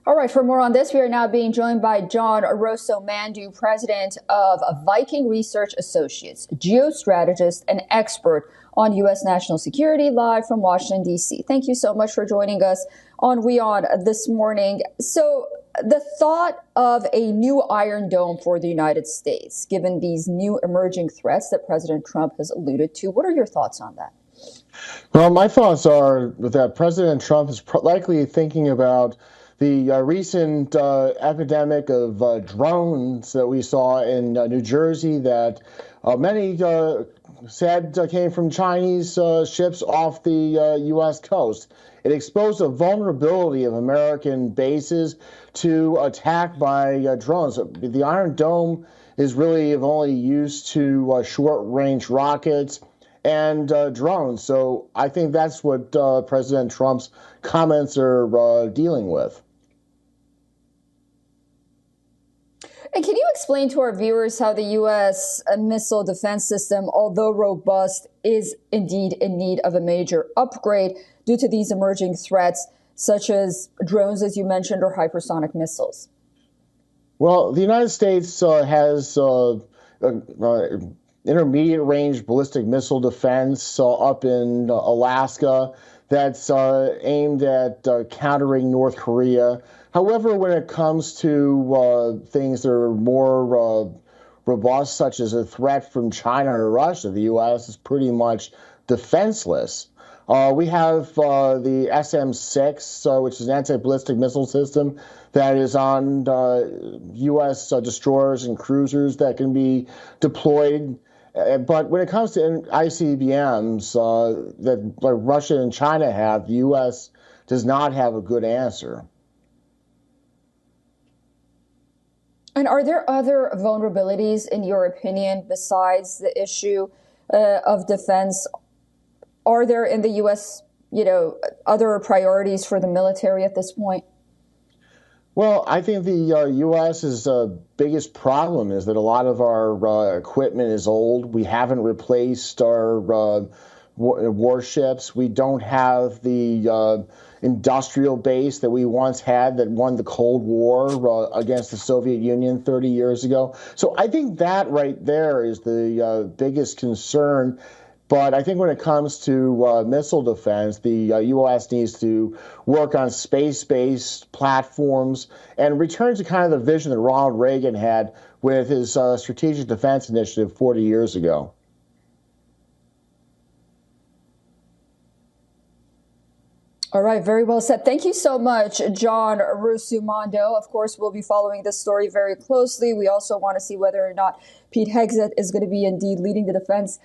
All right, for more on this, we are now being joined by John Rosso-Mandu, president of Viking Research Associates, geostrategist and expert on U.S. national security, live from Washington, D.C. Thank you so much for joining us on WION this morning. So the thought of a new Iron Dome for the United States, given these new emerging threats that President Trump has alluded to, what are your thoughts on that? Well, my thoughts are that President Trump is likely thinking about the recent epidemic of drones that we saw in New Jersey that many said came from Chinese ships off the U.S. coast. It exposed a vulnerability of American bases to attack by drones. The Iron Dome is really only used to short-range rockets and drones. So I think that's what President Trump's comments are dealing with. And can you explain to our viewers how the U.S. missile defense system, although robust, is indeed in need of a major upgrade due to these emerging threats, such as drones, as you mentioned, or hypersonic missiles? Well, the United States has intermediate range ballistic missile defense up in Alaska that's aimed at countering North Korea. However, when it comes to things that are more robust, such as a threat from China or Russia, the U.S. is pretty much defenseless. We have the SM-6, which is an anti-ballistic missile system that is on U.S. Destroyers and cruisers that can be deployed. But when it comes to ICBMs that like Russia and China have, the U.S. does not have a good answer. And are there other vulnerabilities, in your opinion, besides the issue of defense? Are there in the U.S., other priorities for the military at this point? Well, I think the U.S.'s biggest problem is that a lot of our equipment is old. We haven't replaced our warships. We don't have the industrial base that we once had that won the Cold War against the Soviet Union 30 years ago. So I think that right there is the biggest concern. But I think when it comes to missile defense, the U.S. needs to work on space-based platforms and return to kind of the vision that Ronald Reagan had with his Strategic Defense Initiative 40 years ago. All right, very well said. Thank you so much, John Rosso-Mandu. Of course, we'll be following this story very closely. We also want to see whether or not Pete Hegseth is going to be indeed leading the Defense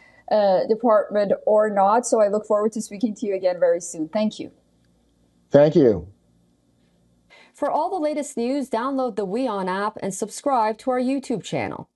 Department or not. So I look forward to speaking to you again very soon. Thank you. Thank you. For all the latest news, download the WION app and subscribe to our YouTube channel.